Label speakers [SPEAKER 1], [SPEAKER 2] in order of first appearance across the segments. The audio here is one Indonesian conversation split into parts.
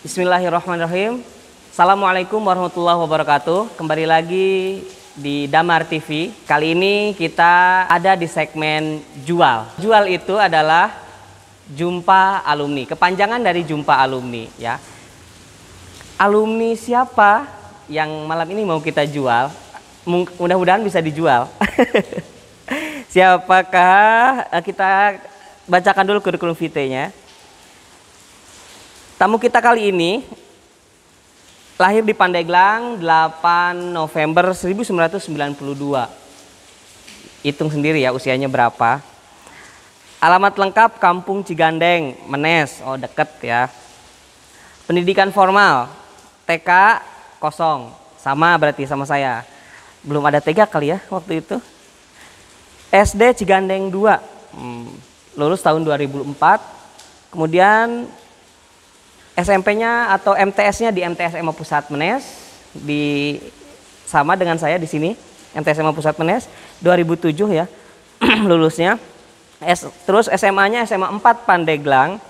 [SPEAKER 1] Bismillahirrahmanirrahim. Assalamualaikum warahmatullahi wabarakatuh. Kembali lagi di Damar TV. Kali ini kita ada di segmen jual. Jual itu adalah jumpa alumni. Kepanjangan dari jumpa alumni ya. Alumni siapa yang malam ini mau kita jual? Mudah-mudahan bisa dijual. Siapakah? Kita bacakan dulu kurikulum vitae-nya. Tamu kita kali ini lahir di Pandeglang 8 November 1992. Hitung sendiri ya usianya berapa. Alamat lengkap Kampung Cigandeng, Menes. Oh deket ya. Pendidikan formal TK kosong. Sama berarti sama saya. Belum ada TK kali ya waktu itu. SD Cigandeng 2. Lulus tahun 2004. Kemudian SMP-nya atau MTS-nya di MTS SMA Pusat Menes, sama dengan saya di sini, MTS SMA Pusat Menes 2007 ya lulusnya. Terus SMA-nya SMA 4 Pandeglang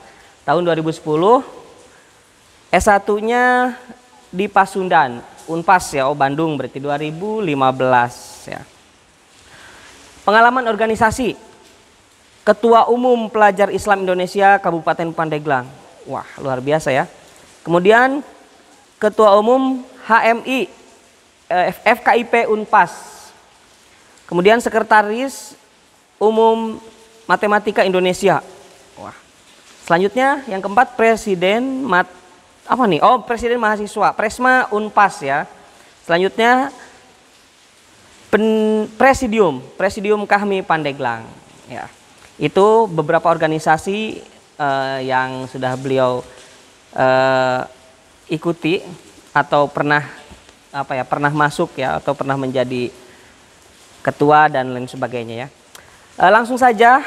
[SPEAKER 1] tahun 2010. S1-nya di Pasundan, Unpas ya, Bandung berarti 2015 ya. Pengalaman organisasi Ketua Umum Pelajar Islam Indonesia Kabupaten Pandeglang. Wah, luar biasa ya. Kemudian Ketua Umum HMI FKIP Unpas. Kemudian Sekretaris Umum Matematika Indonesia. Wah. Selanjutnya yang keempat Presiden Presiden Mahasiswa Presma Unpas ya. Selanjutnya Presidium Kahmi Pandeglang ya. Itu beberapa organisasi yang sudah beliau ikuti atau pernah masuk ya, atau pernah menjadi ketua dan lain sebagainya ya. Langsung saja,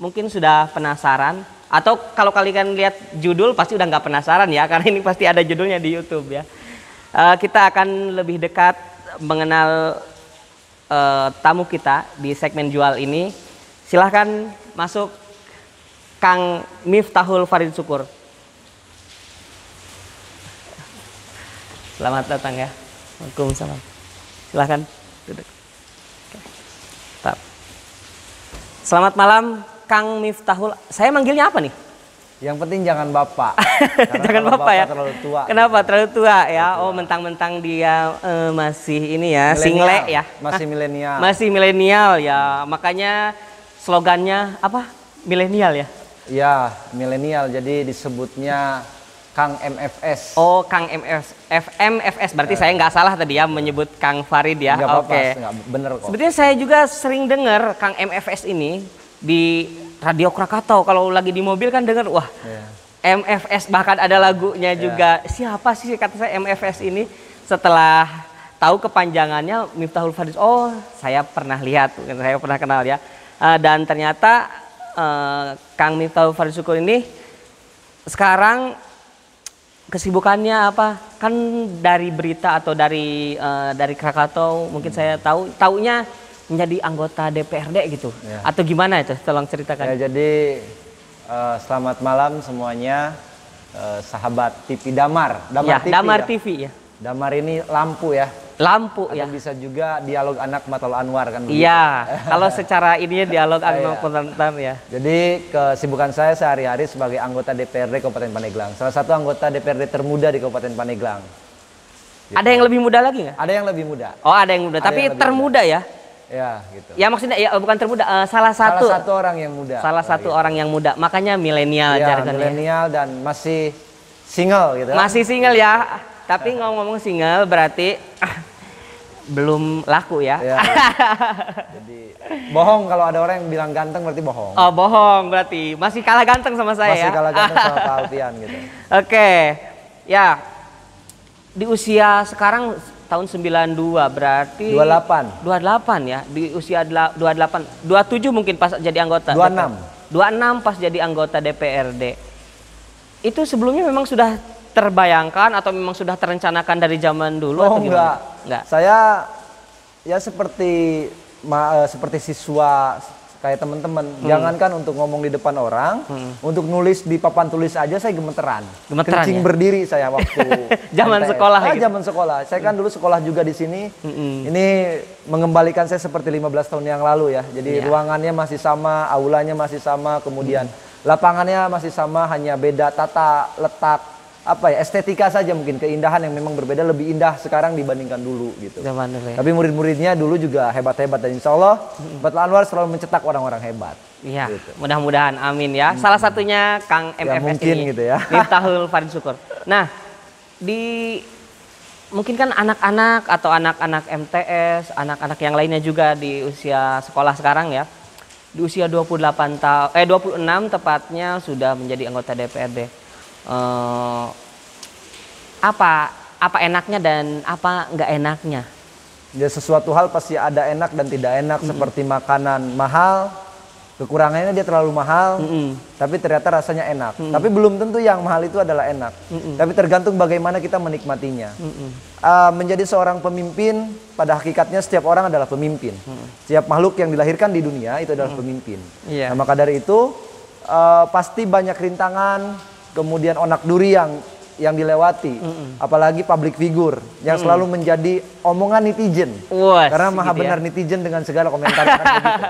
[SPEAKER 1] mungkin sudah penasaran, atau kalau kalian lihat judul pasti udah nggak penasaran ya, karena ini pasti ada judulnya di YouTube ya. Kita akan lebih dekat mengenal tamu kita di segmen jual ini. Silahkan masuk Kang Miftahul Farid Syukur. Selamat datang ya. Waalaikumsalam. Silahkan duduk. Selamat malam Kang Miftahul. Saya manggilnya apa nih?
[SPEAKER 2] Yang penting jangan Bapak.
[SPEAKER 1] Jangan Bapak ya.
[SPEAKER 2] Terlalu tua.
[SPEAKER 1] Kenapa terlalu tua ya? Oh, mentang-mentang dia masih ini ya, single ya.
[SPEAKER 2] Masih milenial.
[SPEAKER 1] Masih milenial ya. Makanya slogannya apa? Milenial ya.
[SPEAKER 2] Ya, milenial, jadi disebutnya Kang MFS.
[SPEAKER 1] Oh, Kang MFS. Berarti saya nggak salah tadi ya menyebut Kang Farid ya.
[SPEAKER 2] Nggak apa-apa,
[SPEAKER 1] Oke.
[SPEAKER 2] nggak bener kok.
[SPEAKER 1] Sebetulnya saya juga sering dengar Kang MFS ini di Radio Krakatau. Kalau lagi di mobil kan dengar, wah, MFS, bahkan ada lagunya juga. Siapa sih kata saya MFS ini? Setelah tahu kepanjangannya Miftahul Farid. Oh, saya pernah lihat, saya pernah kenal ya. Dan ternyata Kang Miftahul Farid Syukur ini sekarang kesibukannya apa? Kan dari berita atau dari Krakatau mungkin saya taunya menjadi anggota DPRD gitu ya. Atau gimana itu? Tolong ceritakan.
[SPEAKER 2] Ya, jadi selamat malam semuanya, sahabat TV Damar.
[SPEAKER 1] Damar TV ya.
[SPEAKER 2] Damar ini lampu ya.
[SPEAKER 1] Lampu
[SPEAKER 2] atau
[SPEAKER 1] ya.
[SPEAKER 2] bisa juga dialog anak Matul Anwar kan.
[SPEAKER 1] Iya, kalau secara ininya dialog anak Matul ya.
[SPEAKER 2] Jadi kesibukan saya sehari-hari sebagai anggota DPRD Kabupaten Pandeglang. Salah satu anggota DPRD termuda di Kabupaten Pandeglang. Gitu.
[SPEAKER 1] Ada yang lebih muda lagi nggak?
[SPEAKER 2] Ada yang lebih muda.
[SPEAKER 1] Oh, ada yang muda, tapi termuda ya?
[SPEAKER 2] Ya, gitu.
[SPEAKER 1] Ya maksudnya ya bukan termuda, salah satu
[SPEAKER 2] orang yang muda.
[SPEAKER 1] Salah satu orang yang muda, makanya milenial
[SPEAKER 2] ya,
[SPEAKER 1] jargonnya.
[SPEAKER 2] Milenial dan masih single gitu.
[SPEAKER 1] Masih single ya. Tapi ngomong-ngomong single berarti belum laku ya.
[SPEAKER 2] Ya. Jadi bohong kalau ada orang yang bilang ganteng berarti bohong.
[SPEAKER 1] Oh, bohong berarti. Masih kalah ganteng sama saya ya.
[SPEAKER 2] Masih kalah ganteng sama Pak Alfian gitu.
[SPEAKER 1] Oke. Ya. Di usia sekarang tahun 92 berarti
[SPEAKER 2] 28
[SPEAKER 1] ya. Di usia 28, 27 mungkin pas jadi anggota
[SPEAKER 2] 26
[SPEAKER 1] pas jadi anggota DPRD. Itu sebelumnya memang sudah terbayangkan atau memang sudah terencanakan dari zaman dulu?
[SPEAKER 2] Oh,
[SPEAKER 1] atau
[SPEAKER 2] enggak. Saya ya seperti siswa kayak teman-teman. Jangankan untuk ngomong di depan orang, untuk nulis di papan tulis aja saya gemeteran. Kencing
[SPEAKER 1] ya?
[SPEAKER 2] berdiri saya waktu
[SPEAKER 1] zaman sekolah gitu.
[SPEAKER 2] Zaman sekolah. Saya kan dulu sekolah juga di sini. Ini mengembalikan saya seperti 15 tahun yang lalu ya. Jadi ruangannya masih sama, aulanya masih sama, kemudian lapangannya masih sama, hanya beda tata letak, estetika saja, mungkin keindahan yang memang berbeda, lebih indah sekarang dibandingkan dulu gitu.
[SPEAKER 1] Zaman dulu ya.
[SPEAKER 2] Tapi murid-muridnya dulu juga hebat-hebat, dan insya Allah Batul Anwar selalu mencetak orang-orang hebat.
[SPEAKER 1] Iya,
[SPEAKER 2] gitu.
[SPEAKER 1] mudah-mudahan, amin ya. Salah satunya Kang MFS
[SPEAKER 2] mungkin
[SPEAKER 1] ini,
[SPEAKER 2] gitu ya.
[SPEAKER 1] Miftahul Farid Syukur. Nah, mungkin kan anak-anak atau anak-anak MTS, anak-anak yang lainnya juga di usia sekolah sekarang ya, di usia 26 tepatnya sudah menjadi anggota DPRD. Apa enaknya dan apa nggak enaknya?
[SPEAKER 2] Ya, sesuatu hal pasti ada enak dan tidak enak. Seperti makanan mahal, kekurangannya dia terlalu mahal, tapi ternyata rasanya enak. Tapi belum tentu yang mahal itu adalah enak. Tapi tergantung bagaimana kita menikmatinya. Menjadi seorang pemimpin, pada hakikatnya setiap orang adalah pemimpin. Setiap makhluk yang dilahirkan di dunia itu adalah pemimpin. Nah, maka dari itu pasti banyak rintangan, kemudian onak duri yang dilewati, apalagi public figure yang selalu menjadi omongan netizen. Karena maha benar netizen dengan segala komentar. Kan begitu.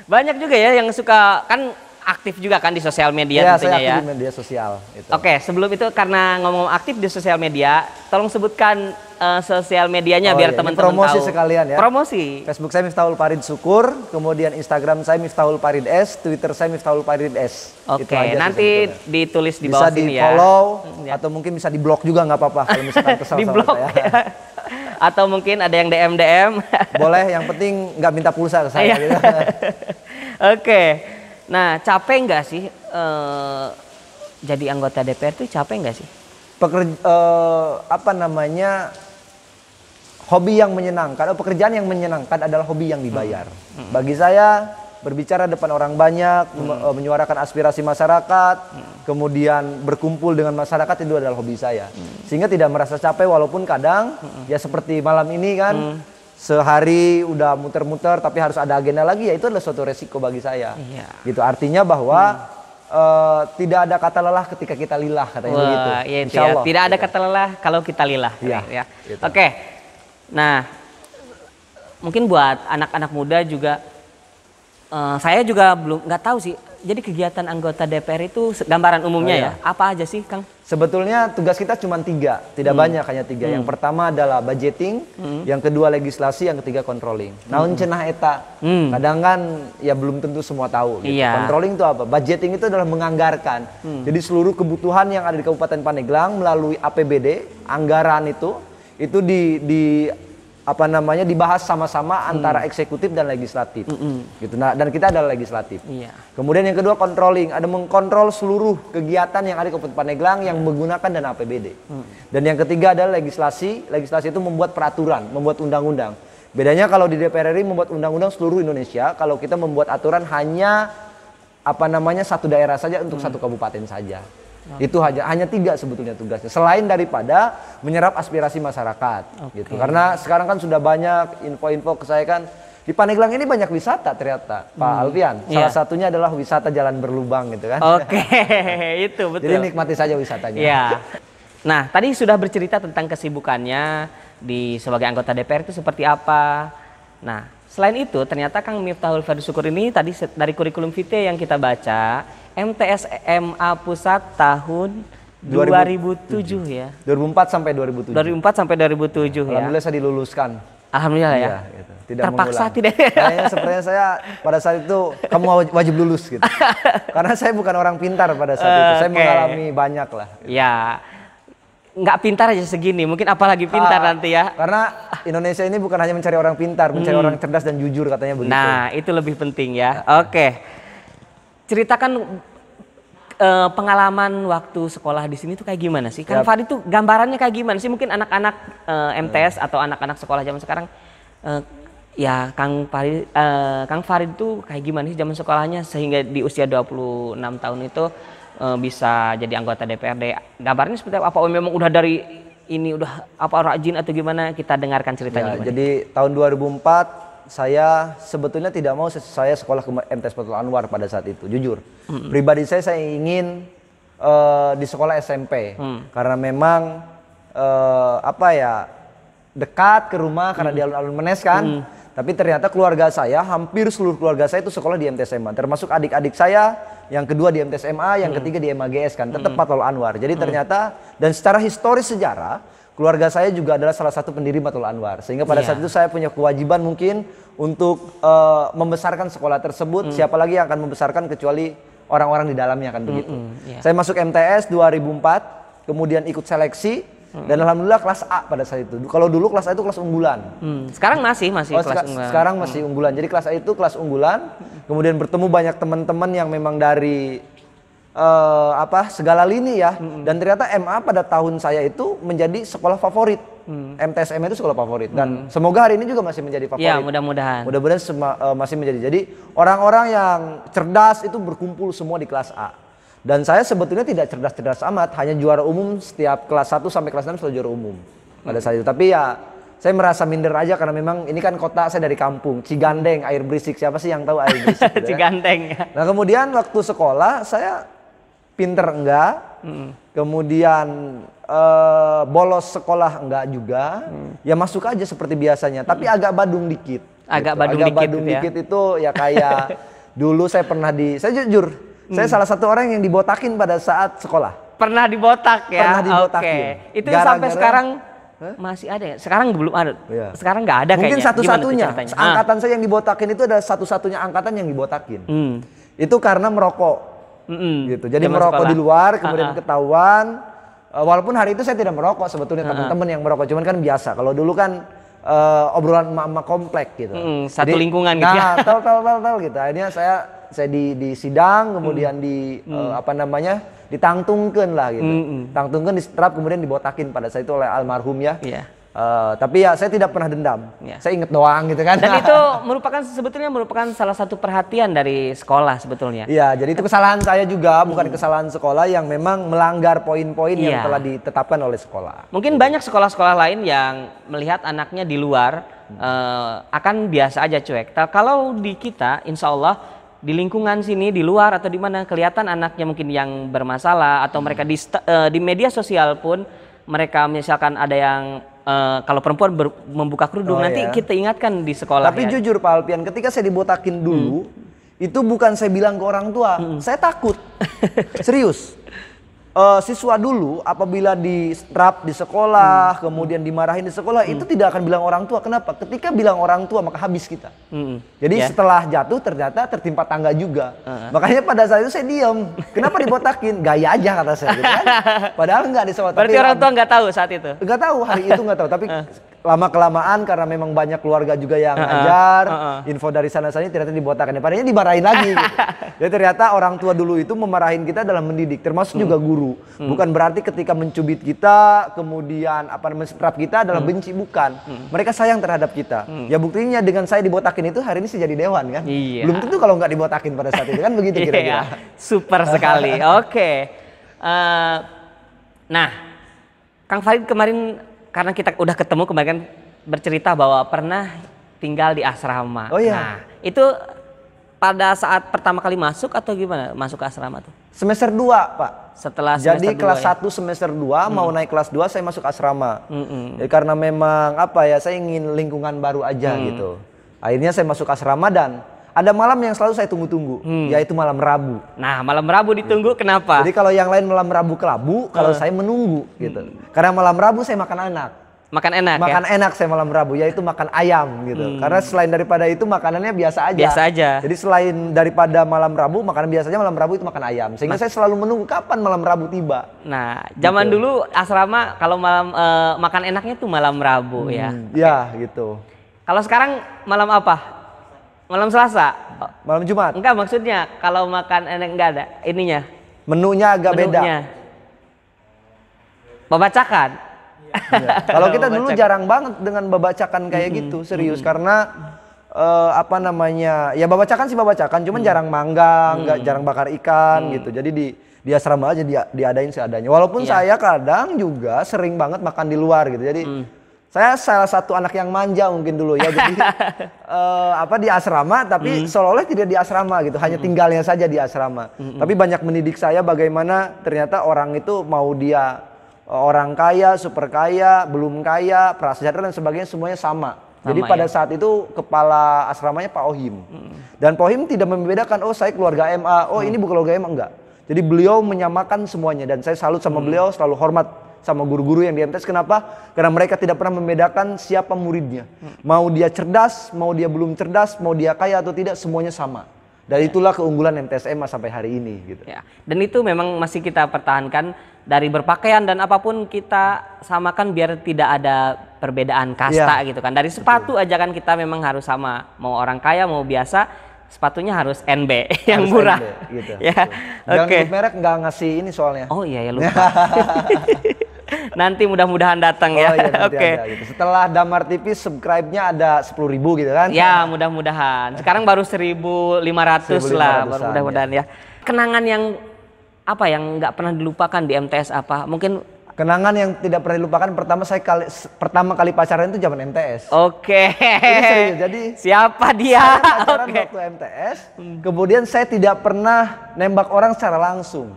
[SPEAKER 1] Banyak juga ya yang suka, kan aktif juga kan di sosial media tentunya
[SPEAKER 2] saya aktif
[SPEAKER 1] ya.
[SPEAKER 2] di media sosial. Gitu.
[SPEAKER 1] Oke, sebelum itu karena ngomong aktif di sosial media, tolong sebutkan sosial medianya biar teman-teman tahu.
[SPEAKER 2] Promosi sekalian ya.
[SPEAKER 1] Promosi.
[SPEAKER 2] Facebook saya Miftahul Farid Syukur, kemudian Instagram saya Miftahul Farid S, Twitter saya Miftahul Farid S.
[SPEAKER 1] Oke, nanti ditulis di
[SPEAKER 2] bisa
[SPEAKER 1] bawah sini ya.
[SPEAKER 2] Bisa di follow atau mungkin bisa di blok juga nggak apa-apa kalau misalkan kesal
[SPEAKER 1] di
[SPEAKER 2] sama
[SPEAKER 1] blok
[SPEAKER 2] saya.
[SPEAKER 1] Ya. Atau mungkin ada yang DM.
[SPEAKER 2] Boleh, yang penting nggak minta pulsa ke saya. Gitu.
[SPEAKER 1] Oke. Nah, capek nggak sih jadi anggota DPR tuh, capek nggak sih?
[SPEAKER 2] Hobi yang menyenangkan, pekerjaan yang menyenangkan adalah hobi yang dibayar. Bagi saya, berbicara depan orang banyak, menyuarakan aspirasi masyarakat, kemudian berkumpul dengan masyarakat, itu adalah hobi saya. Sehingga tidak merasa capek, walaupun kadang ya seperti malam ini kan, sehari udah muter-muter tapi harus ada agenda lagi, ya itu adalah suatu resiko bagi saya. Gitu, artinya bahwa tidak ada kata lelah ketika kita lillah, katanya begitu.
[SPEAKER 1] Iya, Insya Allah. Tidak ada kata lelah kalau kita lillah. Ya.
[SPEAKER 2] Gitu.
[SPEAKER 1] Oke. Nah, mungkin buat anak-anak muda juga, saya juga belum nggak tahu sih. Jadi kegiatan anggota DPR itu gambaran umumnya ya, apa aja sih, Kang?
[SPEAKER 2] Sebetulnya tugas kita cuma 3, tidak banyak, hanya 3. Yang pertama adalah budgeting, yang kedua legislasi, yang ketiga controlling. Naon cenah eta, kadang kan ya belum tentu semua tahu. Gitu. Controlling itu apa? Budgeting itu adalah menganggarkan. Jadi seluruh kebutuhan yang ada di Kabupaten Pandeglang melalui APBD, anggaran itu dibahas sama-sama antara eksekutif dan legislatif. Gitu. Nah, dan kita adalah legislatif. Kemudian yang kedua controlling, ada mengkontrol seluruh kegiatan yang ada di Kabupaten Pandeglang yang menggunakan dana APBD. Dan yang ketiga adalah legislasi. Legislasi itu membuat peraturan, membuat undang-undang. Bedanya kalau di DPR RI membuat undang-undang seluruh Indonesia, kalau kita membuat aturan hanya satu daerah saja untuk satu kabupaten saja. Itu hanya 3 sebetulnya tugasnya, selain daripada menyerap aspirasi masyarakat. Gitu. Karena sekarang kan sudah banyak info-info ke saya kan, di Pandeglang ini banyak wisata ternyata, Pak Alfian. Salah satunya adalah wisata Jalan Berlubang gitu kan.
[SPEAKER 1] Itu betul.
[SPEAKER 2] Jadi nikmati saja wisatanya.
[SPEAKER 1] Nah, tadi sudah bercerita tentang kesibukannya sebagai anggota DPR itu seperti apa. Nah, selain itu ternyata Kang Miftahul Farid Syukur ini tadi dari kurikulum vitae yang kita baca, MTS MA Pusat tahun 2007 ya.
[SPEAKER 2] 2004 sampai 2007.
[SPEAKER 1] 2004 sampai 2007 ya.
[SPEAKER 2] Alhamdulillah saya diluluskan.
[SPEAKER 1] Alhamdulillah ya.
[SPEAKER 2] Gitu. Tidak
[SPEAKER 1] terpaksa
[SPEAKER 2] mengulang.
[SPEAKER 1] tidak.
[SPEAKER 2] Kayaknya sepertinya saya pada saat itu kamu wajib lulus gitu. Karena saya bukan orang pintar pada saat itu. Saya mengalami banyak lah. Gitu.
[SPEAKER 1] Ya. Nggak pintar aja segini, mungkin apalagi pintar nanti ya.
[SPEAKER 2] Karena Indonesia ini bukan hanya mencari orang pintar, mencari orang cerdas dan jujur, katanya begitu.
[SPEAKER 1] Nah, itu lebih penting ya. Oke. Ceritakan pengalaman waktu sekolah di sini tuh kayak gimana sih? Kang Farid tuh gambarannya kayak gimana sih? Mungkin anak-anak MTS atau anak-anak sekolah zaman sekarang, ya Kang Farid tuh kayak gimana sih zaman sekolahnya sehingga di usia 26 tahun itu bisa jadi anggota DPRD. Gambarnya seperti apa? Memang udah dari ini udah rajin atau gimana? Kita dengarkan ceritanya.
[SPEAKER 2] Jadi tahun 2004 saya sebetulnya tidak mau saya sekolah ke MTS Fathul Anwar pada saat itu, jujur. Pribadi saya ingin di sekolah SMP karena memang apa ya, dekat ke rumah karena di alun-alun Menes kan. Tapi ternyata keluarga saya, hampir seluruh keluarga saya itu sekolah di MTS SMA, termasuk adik-adik saya yang kedua di MTS SMA, yang ketiga di MAGS kan, tetap Fathul Anwar. Jadi ternyata, dan secara historis sejarah, keluarga saya juga adalah salah satu pendiri Fathul Anwar. Sehingga pada saat itu saya punya kewajiban mungkin untuk membesarkan sekolah tersebut. Siapa lagi yang akan membesarkan kecuali orang-orang di dalamnya kan begitu. Saya masuk MTS 2004, kemudian ikut seleksi. Dan alhamdulillah kelas A pada saat itu. Kalau dulu kelas A itu kelas unggulan.
[SPEAKER 1] Sekarang masih kelas unggulan.
[SPEAKER 2] Sekarang masih unggulan. Jadi kelas A itu kelas unggulan. Kemudian bertemu banyak teman-teman yang memang dari segala lini ya. Dan ternyata MA pada tahun saya itu menjadi sekolah favorit. MTSM itu sekolah favorit. Dan semoga hari ini juga masih menjadi favorit.
[SPEAKER 1] Ya, mudah-mudahan.
[SPEAKER 2] Mudah-mudahan masih menjadi. Jadi orang-orang yang cerdas itu berkumpul semua di kelas A. Dan saya sebetulnya tidak cerdas-cerdas amat, hanya juara umum setiap kelas 1 sampai kelas 6 selalu juara umum pada saat itu. Tapi ya saya merasa minder aja karena memang ini kan kota saya dari kampung, Cigandeng, air berisik. Siapa sih yang tahu air berisik? Gitu
[SPEAKER 1] Cigandeng.
[SPEAKER 2] Ya? Nah kemudian waktu sekolah saya pinter enggak, kemudian bolos sekolah enggak juga, ya masuk aja seperti biasanya. Tapi agak badung dikit.
[SPEAKER 1] Agak
[SPEAKER 2] gitu.
[SPEAKER 1] badung dikit,
[SPEAKER 2] dikit itu ya kayak dulu saya pernah saya jujur. Saya salah satu orang yang dibotakin pada saat sekolah.
[SPEAKER 1] Pernah dibotak ya?
[SPEAKER 2] Pernah dibotakin.
[SPEAKER 1] Oke. Itu sampai sekarang masih ada ya? Sekarang belum ada.
[SPEAKER 2] Ya.
[SPEAKER 1] Sekarang nggak ada
[SPEAKER 2] mungkin
[SPEAKER 1] kayaknya.
[SPEAKER 2] Satu-satunya. Angkatan saya yang dibotakin itu adalah satu-satunya angkatan yang dibotakin. Itu karena merokok. Gitu. Jadi merokok di luar, kemudian ketahuan. Walaupun hari itu saya tidak merokok sebetulnya, teman-teman yang merokok. Cuman kan biasa. Kalau dulu kan obrolan emak-emak komplek gitu.
[SPEAKER 1] Satu
[SPEAKER 2] jadi,
[SPEAKER 1] lingkungan gitu ya.
[SPEAKER 2] Nah, gitu. Akhirnya saya di sidang, kemudian ditangtungkan lah gitu. Tangtungkan, disetrap, kemudian dibotakin pada saat itu oleh almarhum ya. Tapi ya saya tidak pernah dendam. Saya inget doang gitu kan.
[SPEAKER 1] Dan itu sebetulnya merupakan salah satu perhatian dari sekolah sebetulnya.
[SPEAKER 2] Iya, jadi itu kesalahan saya juga, bukan kesalahan sekolah yang memang melanggar poin-poin yang telah ditetapkan oleh sekolah.
[SPEAKER 1] Mungkin banyak sekolah-sekolah lain yang melihat anaknya di luar akan biasa aja cuek. Kalau di kita, insya Allah di lingkungan sini, di luar atau di mana kelihatan anaknya mungkin yang bermasalah atau mereka di media sosial pun mereka misalkan ada yang kalau perempuan membuka kerudung nanti kita ingatkan di sekolah.
[SPEAKER 2] Tapi jujur Pak Alpian, ketika saya dibotakin dulu itu bukan saya bilang ke orang tua, saya takut. Serius. Siswa dulu apabila distrap di sekolah, kemudian dimarahin di sekolah, itu tidak akan bilang orang tua. Kenapa? Ketika bilang orang tua maka habis kita. Jadi setelah jatuh ternyata tertimpa tangga juga. Makanya pada saat itu saya diam. Kenapa dibotakin? Gaya aja kata saya. Gitu kan? Padahal enggak di sekolah.
[SPEAKER 1] Berarti orang tua nggak tahu saat itu?
[SPEAKER 2] Nggak tahu, hari itu nggak tahu. Tapi lama-kelamaan karena memang banyak keluarga juga yang ngajar, info dari sana-sana ternyata dibotakin. Padahal dimarahin lagi. Gitu. Jadi ternyata orang tua dulu itu memarahin kita dalam mendidik, termasuk juga guru. Bukan berarti ketika mencubit kita, kemudian menstrap kita adalah benci, bukan. Mereka sayang terhadap kita. Ya buktinya dengan saya dibotakin itu hari ini saya jadi dewan kan. Belum tentu kalau nggak dibotakin pada saat itu kan begitu kira-kira.
[SPEAKER 1] Super sekali. Oke. Nah, Kang Farid kemarin karena kita udah ketemu kemarin kan bercerita bahwa pernah tinggal di asrama.
[SPEAKER 2] Oh iya.
[SPEAKER 1] Nah, itu pada saat pertama kali masuk atau gimana masuk ke asrama tuh?
[SPEAKER 2] Semester 2 Pak.
[SPEAKER 1] Setelah semester
[SPEAKER 2] jadi
[SPEAKER 1] 2,
[SPEAKER 2] kelas
[SPEAKER 1] ya?
[SPEAKER 2] 1 semester 2 mau naik kelas 2 saya masuk asrama. Jadi karena memang saya ingin lingkungan baru aja gitu. Akhirnya saya masuk asrama dan ada malam yang selalu saya tunggu-tunggu, yaitu malam Rabu.
[SPEAKER 1] Nah, malam Rabu ditunggu kenapa?
[SPEAKER 2] Jadi kalau yang lain malam Rabu kelabu, kalau saya menunggu gitu. Karena malam Rabu saya makan enak.
[SPEAKER 1] Makan enak
[SPEAKER 2] enak saya malam Rabu, yaitu makan ayam gitu. Karena selain daripada itu makanannya biasa aja.
[SPEAKER 1] Biasa aja.
[SPEAKER 2] Jadi selain daripada malam Rabu, makanan biasanya malam Rabu itu makan ayam. Sehingga saya selalu menunggu kapan malam Rabu tiba.
[SPEAKER 1] Nah, zaman dulu asrama kalau malam makan enaknya tuh malam Rabu ya.
[SPEAKER 2] Iya, gitu.
[SPEAKER 1] Kalau sekarang malam apa? Malam Selasa?
[SPEAKER 2] Malam Jumat?
[SPEAKER 1] Enggak, maksudnya kalau makan enak enggak ada ininya.
[SPEAKER 2] Menunya agak beda.
[SPEAKER 1] Babacakan.
[SPEAKER 2] Ya. Kalau kita dulu jarang banget dengan babacakan kayak gitu, serius. Karena ya babacakan sih babacakan, cuman jarang manggang, jarang bakar ikan gitu. Jadi di asrama aja diadain seadanya. Walaupun saya kadang juga sering banget makan di luar gitu. Jadi Saya salah satu anak yang manja mungkin dulu ya. Jadi di asrama tapi seolah-olah tidak di asrama gitu. Hanya tinggalnya saja di asrama. Tapi banyak mendidik saya bagaimana ternyata orang itu mau dia orang kaya, super kaya, belum kaya, prasejahtera dan sebagainya semuanya sama. Jadi pada saat itu kepala asramanya Pak Ohim. Dan Pak Ohim tidak membedakan, oh saya keluarga MA, oh ini bukan keluarga MA, enggak. Jadi beliau menyamakan semuanya dan saya salut sama beliau, selalu hormat sama guru-guru yang di MTS. Kenapa? Karena mereka tidak pernah membedakan siapa muridnya. Mau dia cerdas, mau dia belum cerdas, mau dia kaya atau tidak, semuanya sama. Dan itulah keunggulan MTS MA sampai hari ini gitu.
[SPEAKER 1] Ya. Dan itu memang masih kita pertahankan dari berpakaian dan apapun kita samakan biar tidak ada perbedaan kasta gitu kan. Dari sepatu aja kan kita memang harus sama. Mau orang kaya mau biasa, sepatunya harus NB yang murah.
[SPEAKER 2] NB, gitu.
[SPEAKER 1] Ya.
[SPEAKER 2] Jangan merek nggak ngasih ini soalnya.
[SPEAKER 1] Oh iya ya lupa. Nanti mudah-mudahan datang ya.
[SPEAKER 2] Iya, Oke. Gitu. Setelah Damar TV subscribe-nya ada 10.000 gitu kan?
[SPEAKER 1] Ya mudah-mudahan. Sekarang baru 1.500 lah, baru mudah-mudahan ya. Kenangan yang apa yang nggak pernah dilupakan di MTS apa? Mungkin
[SPEAKER 2] kenangan yang tidak pernah dilupakan pertama kali pacaran itu zaman MTS.
[SPEAKER 1] Oke.
[SPEAKER 2] Ini serius. Jadi
[SPEAKER 1] siapa dia?
[SPEAKER 2] Saya pacaran waktu MTS. Kemudian saya tidak pernah nembak orang secara langsung.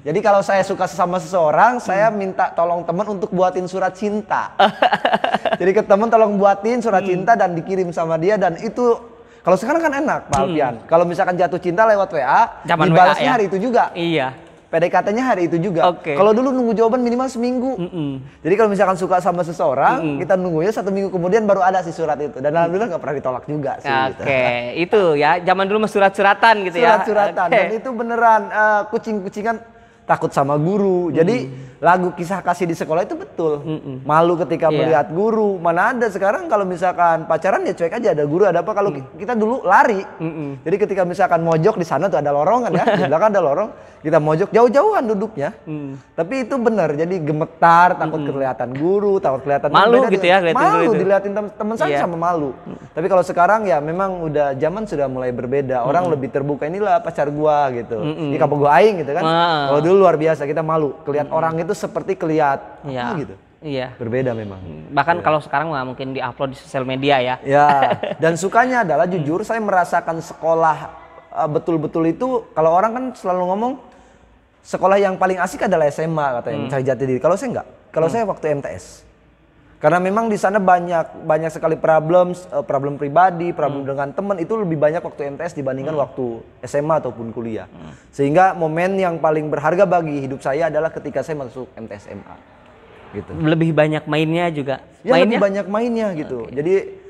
[SPEAKER 2] Jadi kalau saya suka sama seseorang, saya minta tolong teman untuk buatin surat cinta. Jadi ke teman tolong buatin surat cinta dan dikirim sama dia, dan itu kalau sekarang kan enak Pak Alfian. Kalau misalkan jatuh cinta lewat WA, dibalasnya hari itu juga.
[SPEAKER 1] Iya.
[SPEAKER 2] PDKT-nya hari itu juga. Kalau dulu nunggu jawaban minimal seminggu. Jadi kalau misalkan suka sama seseorang, kita nunggunya 1 minggu kemudian baru ada si surat itu. Dan alhamdulillah nggak pernah ditolak juga sih.
[SPEAKER 1] Itu ya, zaman dulu mah surat-suratan gitu ya.
[SPEAKER 2] Surat-suratan. Dan itu beneran kucing-kucingan takut sama guru. Jadi lagu kisah kasih di sekolah itu betul. Malu ketika melihat guru. Mana ada sekarang kalau misalkan pacaran ya cuek aja, ada guru ada apa. Kalau kita dulu lari. Jadi ketika misalkan mojok di sana tuh ada lorongan ya. Di belakang ada lorong. Kita mojok jauh-jauhan duduknya. Tapi itu benar. Jadi gemetar, takut kelihatan guru, takut kelihatan
[SPEAKER 1] malu gitu ya.
[SPEAKER 2] Malu dilihatin teman saya sama malu. Tapi kalau sekarang ya memang udah zaman sudah mulai berbeda. Orang lebih terbuka, inilah pacar gua gitu. Ini kapal gua aing gitu kan. Kalau dulu luar biasa, kita malu kelihat orang itu seperti kelihat gitu.
[SPEAKER 1] Iya.
[SPEAKER 2] Berbeda memang.
[SPEAKER 1] Bahkan kalau sekarang nggak mungkin diupload di sosial media ya.
[SPEAKER 2] Ya. Dan sukanya adalah jujur saya merasakan sekolah betul-betul itu. Kalau orang kan selalu ngomong sekolah yang paling asik adalah SMA katanya, mencari jati diri. Kalau saya enggak. Kalau saya waktu MTS. Karena memang di sana banyak sekali problem pribadi, problem dengan teman itu lebih banyak waktu MTS dibandingkan waktu SMA ataupun kuliah. Sehingga momen yang paling berharga bagi hidup saya adalah ketika saya masuk MTS MA. Gitu.
[SPEAKER 1] Lebih banyak mainnya juga.
[SPEAKER 2] Ya, lebih banyak mainnya gitu. Jadi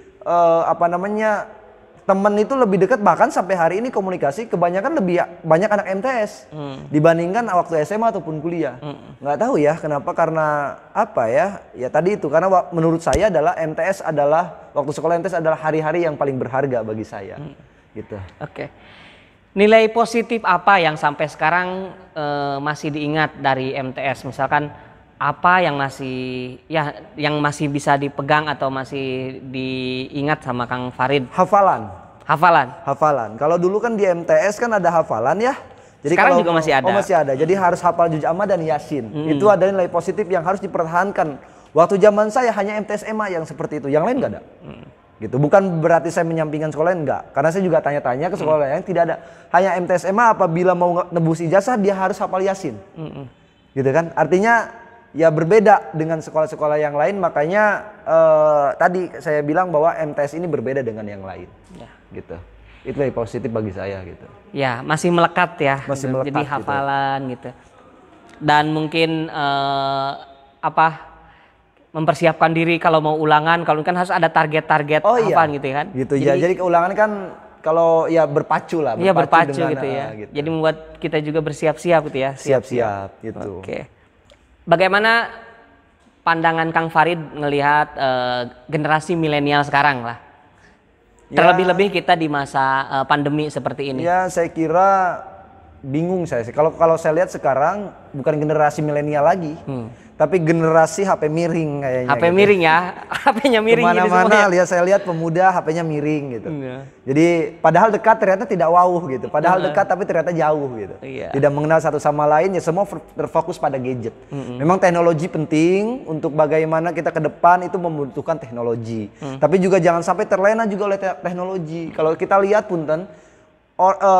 [SPEAKER 2] teman itu lebih dekat, bahkan sampai hari ini komunikasi kebanyakan lebih banyak anak MTS dibandingkan waktu SMA ataupun kuliah. Nggak tahu ya kenapa, karena apa ya? Ya tadi itu, karena menurut saya adalah waktu sekolah MTS adalah hari-hari yang paling berharga bagi saya. Gitu.
[SPEAKER 1] Oke. Nilai positif apa yang sampai sekarang masih diingat dari MTS? Misalkan apa yang masih bisa dipegang atau masih diingat sama Kang Farid?
[SPEAKER 2] Hafalan. Kalau dulu kan di MTS kan ada hafalan ya. Jadi
[SPEAKER 1] sekarang juga masih ada.
[SPEAKER 2] Oh, masih ada. Jadi harus hafal juz amma dan yasin. Itu ada nilai positif yang harus dipertahankan. Waktu zaman saya hanya MTS MA yang seperti itu. Yang lain nggak ada. Gitu. Bukan berarti saya menyampingkan sekolah lain, enggak. Karena saya juga tanya-tanya ke sekolah lain, tidak ada. Hanya MTS MA apabila mau nebus ijazah dia harus hafal yasin. Gitu kan? Artinya ya berbeda dengan sekolah-sekolah yang lain, makanya tadi saya bilang bahwa MTS ini berbeda dengan yang lain. Gitu. Itu yang positif bagi saya gitu.
[SPEAKER 1] Ya, masih melekat ya.
[SPEAKER 2] Masih melekat,
[SPEAKER 1] jadi hafalan gitu. Dan mungkin mempersiapkan diri kalau mau ulangan, kalau kan harus ada target-target gitu kan.
[SPEAKER 2] Gitu ya. Jadi keulangan kan kalau ya berpacu lah,
[SPEAKER 1] berpacu dengan, gitu ya. Gitu. Jadi membuat kita juga bersiap-siap gitu ya.
[SPEAKER 2] Siap-siap gitu.
[SPEAKER 1] Oke. Bagaimana pandangan Kang Farid ngelihat generasi milenial sekarang lah? Terlebih-lebih kita di masa pandemi seperti ini.
[SPEAKER 2] Ya, saya kira bingung saya sih. Kalau saya lihat sekarang bukan generasi milenial lagi, tapi generasi HP miring kayaknya.
[SPEAKER 1] HP gitu. Miring ya, HP-nya miring.
[SPEAKER 2] Kemana-mana saya lihat pemuda HP-nya miring gitu. Jadi padahal dekat ternyata tidak wow gitu. Padahal dekat tapi ternyata jauh gitu. Tidak mengenal satu sama lain, ya semua terfokus pada gadget. Memang teknologi penting untuk bagaimana kita ke depan itu membutuhkan teknologi. Tapi juga jangan sampai terlena juga oleh teknologi. Kalau kita lihat punten,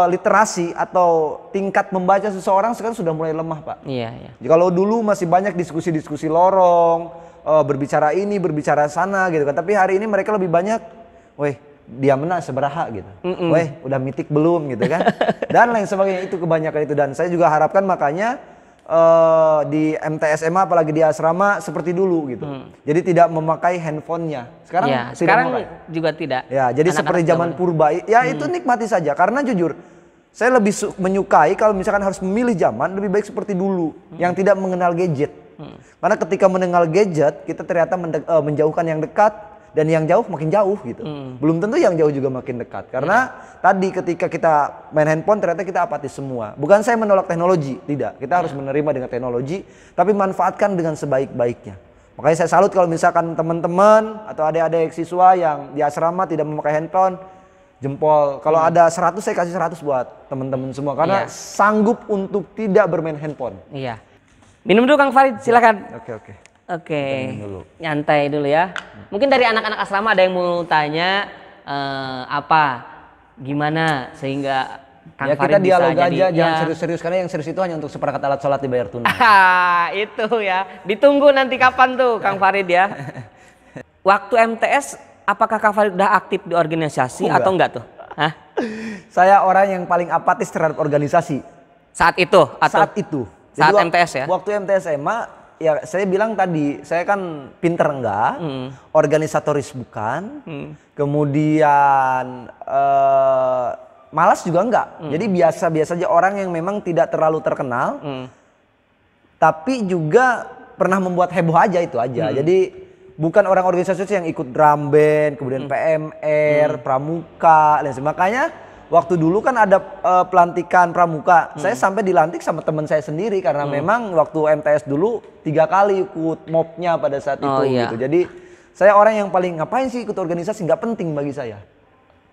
[SPEAKER 2] literasi atau tingkat membaca seseorang sekarang sudah mulai lemah, Pak.
[SPEAKER 1] Iya.
[SPEAKER 2] Kalau dulu masih banyak diskusi-diskusi lorong, berbicara ini, berbicara sana gitu kan. Tapi hari ini mereka lebih banyak, weh dia menang seberaha gitu. Weh udah mitik belum gitu kan. Dan lain sebagainya, itu kebanyakan itu. Dan saya juga harapkan makanya di MTS SMA apalagi di asrama seperti dulu gitu. Jadi tidak memakai handphonenya. Sekarang
[SPEAKER 1] juga tidak.
[SPEAKER 2] Ya, jadi seperti zaman purba. Ya itu nikmati saja. Karena jujur, saya lebih menyukai kalau misalkan harus memilih zaman, lebih baik seperti dulu yang tidak mengenal gadget. Karena ketika mengenal gadget, kita ternyata menjauhkan yang dekat. Dan yang jauh makin jauh gitu. Belum tentu yang jauh juga makin dekat. Karena tadi ketika kita main handphone ternyata kita apatis semua. Bukan saya menolak teknologi, tidak. Kita harus menerima dengan teknologi, tapi manfaatkan dengan sebaik-baiknya. Makanya saya salut kalau misalkan teman-teman atau adik-adik siswa yang di asrama tidak memakai handphone, jempol. Kalau ada 100 saya kasih 100 buat teman-teman semua. Karena sanggup untuk tidak bermain handphone.
[SPEAKER 1] Iya. Minum dulu Kang Farid, silakan.
[SPEAKER 2] Oke.
[SPEAKER 1] Nyantai dulu ya. Mungkin dari anak-anak asrama ada yang mau tanya gimana sehingga Kang Farid
[SPEAKER 2] kita dialog
[SPEAKER 1] bisa
[SPEAKER 2] aja, jangan serius-serius karena yang serius itu hanya untuk seperangkat alat sholat dibayar tunai.
[SPEAKER 1] Itu ya. Ditunggu nanti kapan tuh Kang Farid ya. Waktu MTS apakah Kang Farid udah aktif di organisasi atau enggak tuh? Hah?
[SPEAKER 2] Saya orang yang paling apatis terhadap organisasi.
[SPEAKER 1] Saat itu atau
[SPEAKER 2] saat itu.
[SPEAKER 1] Saat
[SPEAKER 2] Jadi,
[SPEAKER 1] MTS ya.
[SPEAKER 2] Waktu MTS SMA ya saya bilang tadi, saya kan pinter enggak, organisatoris bukan, kemudian malas juga enggak. Jadi biasa-biasa aja, orang yang memang tidak terlalu terkenal, tapi juga pernah membuat heboh aja, itu aja. Jadi bukan orang organisasi yang ikut drum band, kemudian PMR, pramuka, dan sebagainya. Makanya waktu dulu kan ada pelantikan pramuka, saya sampai dilantik sama teman saya sendiri karena memang waktu MTS dulu 3 kali ikut mobnya pada saat itu gitu. Jadi saya orang yang paling ngapain sih ikut organisasi, nggak penting bagi saya.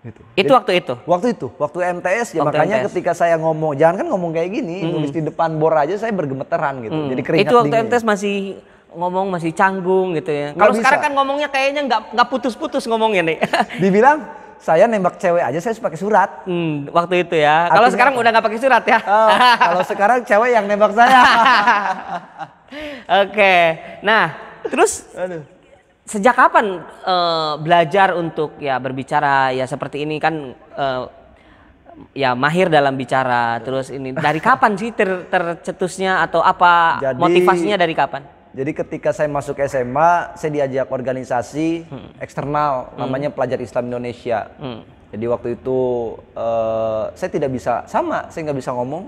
[SPEAKER 2] Gitu.
[SPEAKER 1] Itu
[SPEAKER 2] jadi, waktu MTS ya, makanya MTS. Ketika saya ngomong, jangan kan ngomong kayak gini, nulis di depan bor aja saya bergemeteran gitu. Jadi keringat
[SPEAKER 1] itu waktu
[SPEAKER 2] dingin.
[SPEAKER 1] MTS masih ngomong masih canggung gitu ya. Kalau sekarang kan ngomongnya kayaknya nggak putus-putus ngomongnya nih.
[SPEAKER 2] Dibilang saya nembak cewek aja saya pakai surat.
[SPEAKER 1] Waktu itu ya. Kalau sekarang udah nggak pakai surat ya.
[SPEAKER 2] Kalau sekarang cewek yang nembak saya.
[SPEAKER 1] Oke. Nah, terus sejak kapan belajar untuk ya berbicara ya seperti ini kan ya mahir dalam bicara. Terus ini dari kapan sih tercetusnya atau apa motivasinya dari kapan?
[SPEAKER 2] Jadi ketika saya masuk SMA, saya diajak organisasi eksternal namanya Pelajar Islam Indonesia. Jadi waktu itu saya tidak bisa, saya nggak bisa ngomong.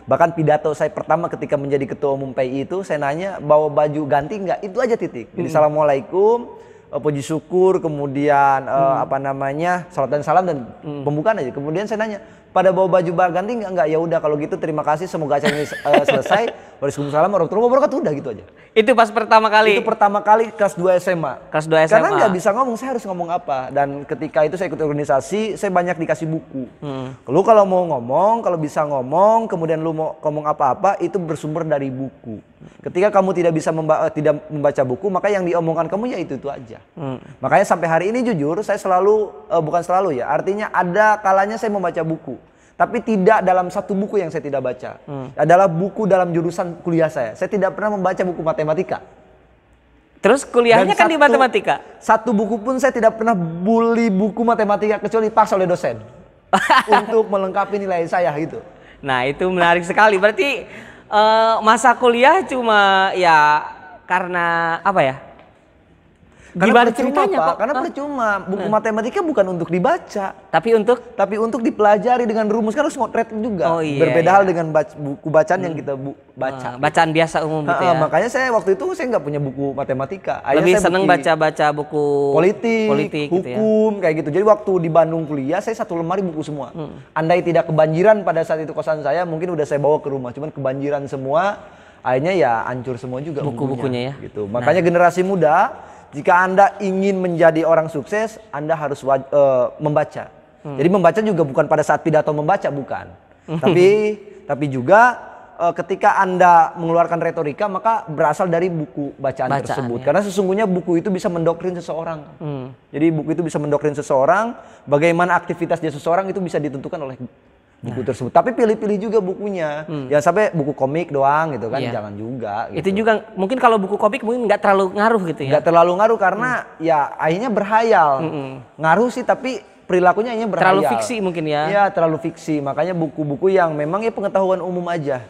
[SPEAKER 2] Bahkan pidato saya pertama ketika menjadi ketua umum PI itu, saya nanya bawa baju ganti nggak? Itu aja titik. Jadi assalamualaikum, puji syukur, kemudian salat dan salam dan pembukaan aja. Kemudian saya nanya, pada bawa baju ganti enggak? Ya udah kalau gitu terima kasih, semoga acara ini selesai. Waalaikumsalam warahmatullahi wabarakatuh, udah gitu aja.
[SPEAKER 1] Itu pas pertama kali?
[SPEAKER 2] Itu pertama kali kelas 2 SMA.
[SPEAKER 1] Kelas 2 SMA.
[SPEAKER 2] Karena nggak bisa ngomong, saya harus ngomong apa. Dan ketika itu saya ikut organisasi, saya banyak dikasih buku. Lu kalau mau ngomong, kalau bisa ngomong, kemudian lu mau ngomong apa-apa, itu bersumber dari buku. Ketika kamu tidak bisa tidak membaca buku, maka yang diomongkan kamu ya itu aja. Makanya sampai hari ini jujur, saya selalu, bukan selalu ya, artinya ada kalanya saya membaca buku. Tapi tidak dalam satu buku yang saya tidak baca. Adalah buku dalam jurusan kuliah saya. Saya tidak pernah membaca buku matematika.
[SPEAKER 1] Terus kuliahnya kan di matematika?
[SPEAKER 2] Satu buku pun saya tidak pernah beli buku matematika kecuali dipaksa oleh dosen. Untuk melengkapi nilai saya gitu.
[SPEAKER 1] Nah itu menarik sekali. Berarti masa kuliah cuma ya karena apa ya? Gimana ceritanya kok?
[SPEAKER 2] Karena percuma. Buku matematika bukan untuk dibaca.
[SPEAKER 1] Tapi
[SPEAKER 2] untuk dipelajari dengan rumus. Kan harus ngotret juga.
[SPEAKER 1] Oh, iya,
[SPEAKER 2] Berbeda hal dengan buku bacaan yang kita baca.
[SPEAKER 1] Bacaan biasa umum gitu ya.
[SPEAKER 2] Makanya saya waktu itu saya nggak punya buku matematika.
[SPEAKER 1] Lebih seneng baca-baca buku
[SPEAKER 2] politik hukum, gitu ya? Kayak gitu. Jadi waktu di Bandung kuliah, saya satu lemari buku semua. Andai tidak kebanjiran pada saat itu kosan saya, mungkin udah saya bawa ke rumah. Cuman kebanjiran semua. Akhirnya ya hancur semua juga
[SPEAKER 1] buku-bukunya ya.
[SPEAKER 2] Gitu. Makanya generasi muda, jika Anda ingin menjadi orang sukses, Anda harus membaca. Jadi membaca juga bukan pada saat pidato membaca, bukan. Tapi juga ketika Anda mengeluarkan retorika, maka berasal dari buku bacaan tersebut. Ya. Karena sesungguhnya buku itu bisa mendoktrin seseorang. Jadi buku itu bisa mendoktrin seseorang, bagaimana aktivitas dia seseorang itu bisa ditentukan oleh buku tersebut. Tapi pilih-pilih juga bukunya. Jangan sampai buku komik doang gitu kan, jangan juga. Gitu.
[SPEAKER 1] Itu juga mungkin kalau buku komik mungkin nggak terlalu ngaruh gitu ya.
[SPEAKER 2] Nggak terlalu ngaruh karena ya akhirnya berhayal. Ngaruh sih tapi perilakunya akhirnya berhayal.
[SPEAKER 1] Terlalu fiksi mungkin ya.
[SPEAKER 2] Iya, terlalu fiksi. Makanya buku-buku yang memang ya pengetahuan umum aja.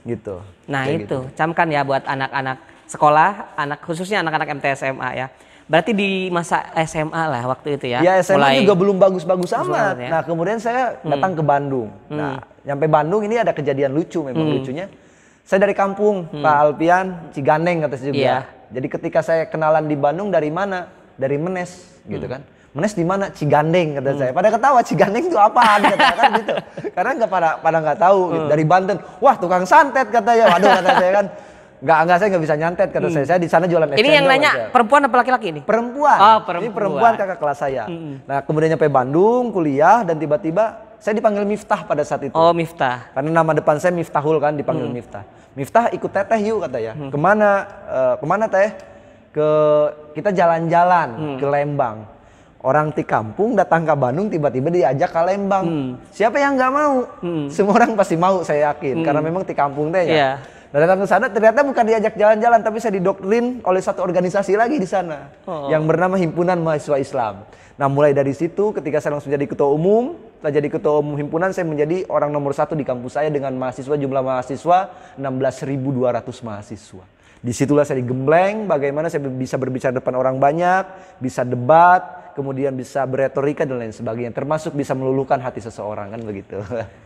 [SPEAKER 2] Gitu.
[SPEAKER 1] Nah, kayak itu. Gitu. Camkan ya buat anak-anak sekolah, khususnya anak-anak MTSMA ya. Berarti di masa SMA lah waktu itu ya?
[SPEAKER 2] Ya SMA juga belum bagus-bagus amat. Ya? Nah kemudian saya datang ke Bandung. Nah nyampe Bandung ini ada kejadian lucu memang lucunya. Saya dari kampung Pak Alpian, Ciganeng kata saya juga. Yeah. Jadi ketika saya kenalan di Bandung dari mana? Dari Menes gitu kan. Menes di mana? Cigandeng kata saya. Pada ketawa Cigandeng itu apaan katakan gitu. Karena nggak pada nggak tahu gitu. Dari Banten. Wah tukang santet katanya. Waduh kata saya kan. Enggak, saya nggak bisa nyantet kata saya. Saya di sana jualan es cendol.
[SPEAKER 1] Ini yang nanya aja. Perempuan apa laki-laki ini?
[SPEAKER 2] Perempuan.
[SPEAKER 1] Oh, perempuan.
[SPEAKER 2] Ini perempuan kakak kelas saya. Nah, kemudian nyampe Bandung, kuliah dan tiba-tiba saya dipanggil Miftah pada saat itu.
[SPEAKER 1] Oh, Miftah.
[SPEAKER 2] Karena nama depan saya Miftahul kan, dipanggil Miftah. Miftah ikut teteh yuk kata ya. Kemana teh? Kita jalan-jalan ke Lembang. Orang di kampung datang ke Bandung tiba-tiba diajak ke Lembang. Siapa yang nggak mau? Semua orang pasti mau saya yakin. Karena memang di kampung teh ya. Yeah. Nah, datang ke sana ternyata bukan diajak jalan-jalan tapi saya didoktrin oleh satu organisasi lagi di sana yang bernama Himpunan Mahasiswa Islam. Nah mulai dari situ ketika saya langsung jadi ketua umum, setelah jadi ketua umum himpunan saya menjadi orang nomor 1 di kampus saya dengan jumlah mahasiswa 16.200 mahasiswa. Disitulah saya digembleng bagaimana saya bisa berbicara depan orang banyak, bisa debat, kemudian bisa berretorika dan lain sebagainya, termasuk bisa meluluhkan hati seseorang kan begitu.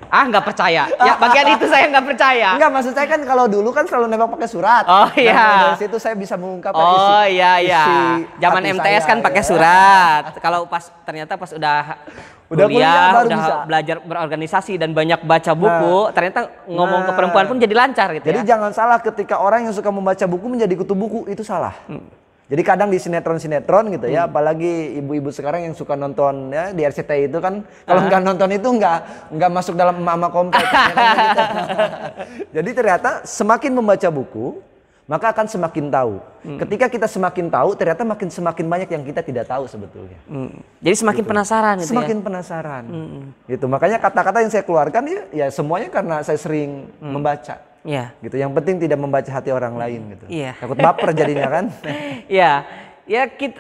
[SPEAKER 1] Nggak percaya. Ya bagian itu saya nggak percaya.
[SPEAKER 2] Enggak, maksud saya kan kalau dulu kan selalu nembak pakai surat.
[SPEAKER 1] Oh iya.
[SPEAKER 2] Nah, dari situ saya bisa mengungkapkan
[SPEAKER 1] isi zaman MTS kan pakai surat. Kalau ternyata pas udah kuliah, udah bisa belajar berorganisasi dan banyak baca buku, ternyata ngomong ke perempuan pun jadi lancar gitu.
[SPEAKER 2] Jadi jangan salah ketika orang yang suka membaca buku menjadi kutu buku, itu salah. Jadi kadang di sinetron-sinetron gitu ya, apalagi ibu-ibu sekarang yang suka nonton ya di RCTI itu kan, kalau nggak nonton itu nggak masuk dalam emak-emak komplek. Gitu. Jadi ternyata semakin membaca buku, maka akan semakin tahu. Ketika kita semakin tahu, ternyata semakin banyak yang kita tidak tahu sebetulnya.
[SPEAKER 1] Jadi semakin penasaran gitu
[SPEAKER 2] semakin penasaran. Gitu. Makanya kata-kata yang saya keluarkan ya semuanya karena saya sering membaca.
[SPEAKER 1] Iya.
[SPEAKER 2] Gitu. Yang penting tidak membaca hati orang lain gitu. Iya. Takut baper jadinya kan.
[SPEAKER 1] Iya.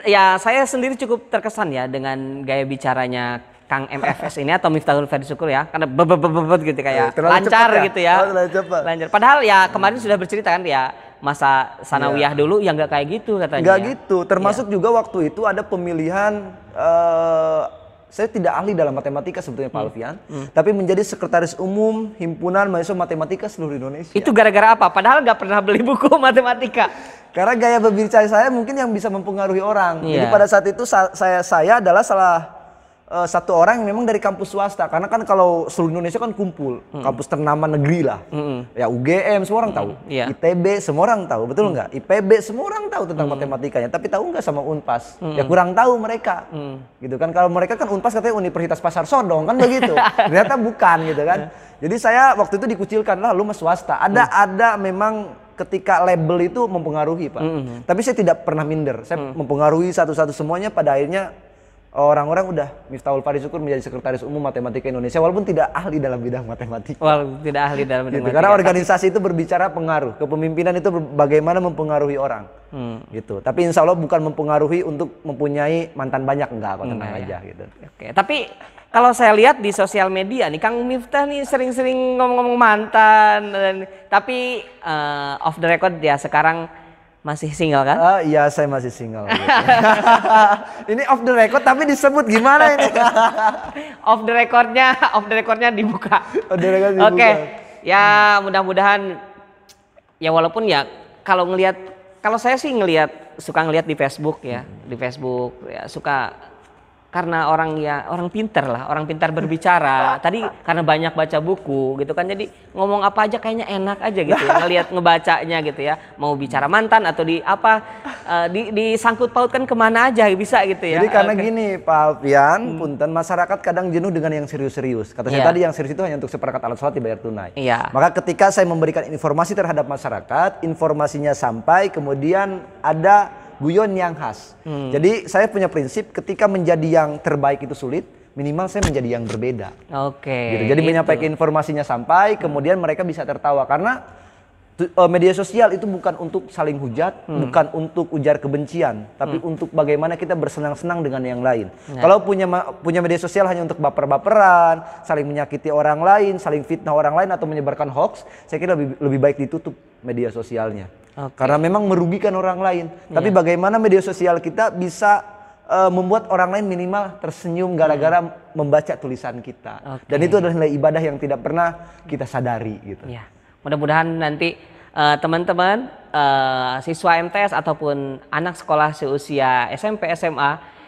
[SPEAKER 1] Ya saya sendiri cukup terkesan ya dengan gaya bicaranya Kang MFS ini atau Miftahul Ferdi Syukur ya, karena gitu kayak lancar gitu ya. Lancar. Padahal ya kemarin sudah bercerita kan ya masa sanawiyah dulu yang nggak kayak gitu katanya.
[SPEAKER 2] Nggak gitu. Termasuk juga waktu itu ada pemilihan. Saya tidak ahli dalam matematika sebetulnya Pak Alfian, tapi menjadi sekretaris umum Himpunan Mahasiswa Matematika seluruh Indonesia.
[SPEAKER 1] Itu gara-gara apa? Padahal nggak pernah beli buku matematika.
[SPEAKER 2] Karena gaya berbicara saya mungkin yang bisa mempengaruhi orang. Jadi pada saat itu saya adalah salah satu orang yang memang dari kampus swasta. Karena kan kalau seluruh Indonesia kan kumpul, kampus ternama negeri lah. Ya UGM semua orang tahu, ITB semua orang tahu, betul nggak? IPB semua orang tahu tentang matematikanya. Tapi tahu nggak sama Unpas? Ya kurang tahu mereka. Gitu kan, kalau mereka kan Unpas katanya Universitas Pasar Sodong kan begitu. Ternyata bukan gitu kan. Jadi saya waktu itu dikucilkan lah, lu mah swasta. Ada memang ketika label itu mempengaruhi Pak. Tapi saya tidak pernah minder. Saya mempengaruhi satu-satu semuanya, pada akhirnya orang-orang udah Miftahul Ferdi Syukur menjadi sekretaris umum Matematika Indonesia walaupun tidak ahli dalam bidang matematika.
[SPEAKER 1] Walaupun tidak ahli dalam bidang matematika.
[SPEAKER 2] Karena organisasi itu berbicara pengaruh, kepemimpinan itu bagaimana mempengaruhi orang. Gitu. Tapi insya Allah bukan mempengaruhi untuk mempunyai mantan banyak, enggak, kok tenang aja gitu.
[SPEAKER 1] Oke, tapi kalau saya lihat di sosial media nih Kang Miftah nih sering-sering ngomong-ngomong mantan tapi off the record ya sekarang masih single kan?
[SPEAKER 2] Iya, saya masih single. Gitu. Ini off the record tapi disebut gimana ini?
[SPEAKER 1] Off the recordnya dibuka.
[SPEAKER 2] Dibuka.
[SPEAKER 1] Oke, ya mudah-mudahan ya walaupun ya kalau saya sih suka ngelihat di Facebook ya, suka karena orang pintar berbicara. Tadi karena banyak baca buku gitu kan, jadi ngomong apa aja kayaknya enak aja gitu ya, ngelihat ngebacanya gitu ya. Mau bicara mantan atau disangkut pautkan kemana aja bisa gitu ya.
[SPEAKER 2] Jadi karena gini Pak Alfian, punten masyarakat kadang jenuh dengan yang serius-serius. Kata saya tadi yang serius itu hanya untuk seperangkat alat sholat dibayar tunai. Maka ketika saya memberikan informasi terhadap masyarakat, informasinya sampai, kemudian ada guyon yang khas. Jadi saya punya prinsip ketika menjadi yang terbaik itu sulit, minimal saya menjadi yang berbeda. Gitu. Jadi menyampaikan informasinya sampai, kemudian mereka bisa tertawa karena media sosial itu bukan untuk saling hujat, bukan untuk ujar kebencian, tapi untuk bagaimana kita bersenang-senang dengan yang lain. Kalau punya media sosial hanya untuk baper-baperan, saling menyakiti orang lain, saling fitnah orang lain atau menyebarkan hoax, saya kira lebih baik ditutup media sosialnya. Karena memang merugikan orang lain. Tapi bagaimana media sosial kita bisa membuat orang lain minimal tersenyum gara-gara membaca tulisan kita. Dan itu adalah nilai ibadah yang tidak pernah kita sadari gitu.
[SPEAKER 1] Mudah-mudahan nanti teman-teman siswa MTS ataupun anak sekolah seusia SMP SMA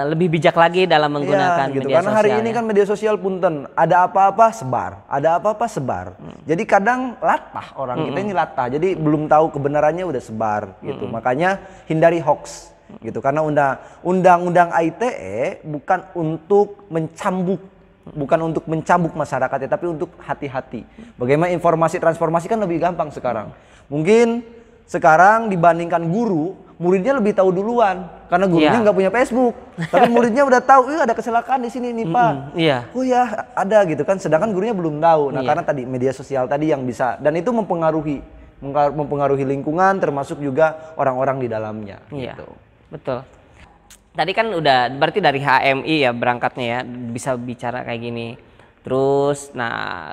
[SPEAKER 1] lebih bijak lagi dalam menggunakan
[SPEAKER 2] gitu.
[SPEAKER 1] media
[SPEAKER 2] Karena
[SPEAKER 1] sosial.
[SPEAKER 2] hari ini kan media sosial punten, ada apa-apa sebar, Jadi kadang latah orang kita ini latah, jadi belum tahu kebenarannya udah sebar gitu. Makanya hindari hoax gitu. Karena undang-undang ITE bukan untuk mencambuk masyarakat ya, tapi untuk hati-hati. Bagaimana informasi transformasi kan lebih gampang sekarang. Mungkin sekarang dibandingkan guru, muridnya lebih tahu duluan karena gurunya nggak punya Facebook, tapi muridnya udah tahu, ada kecelakaan di sini nih Pak. Oh ya ada gitu kan, sedangkan gurunya belum tahu. Nah karena tadi media sosial tadi yang bisa, dan itu mempengaruhi lingkungan, termasuk juga orang-orang di dalamnya. Gitu.
[SPEAKER 1] Betul. Tadi kan udah berarti dari HMI ya berangkatnya ya, bisa bicara kayak gini. Terus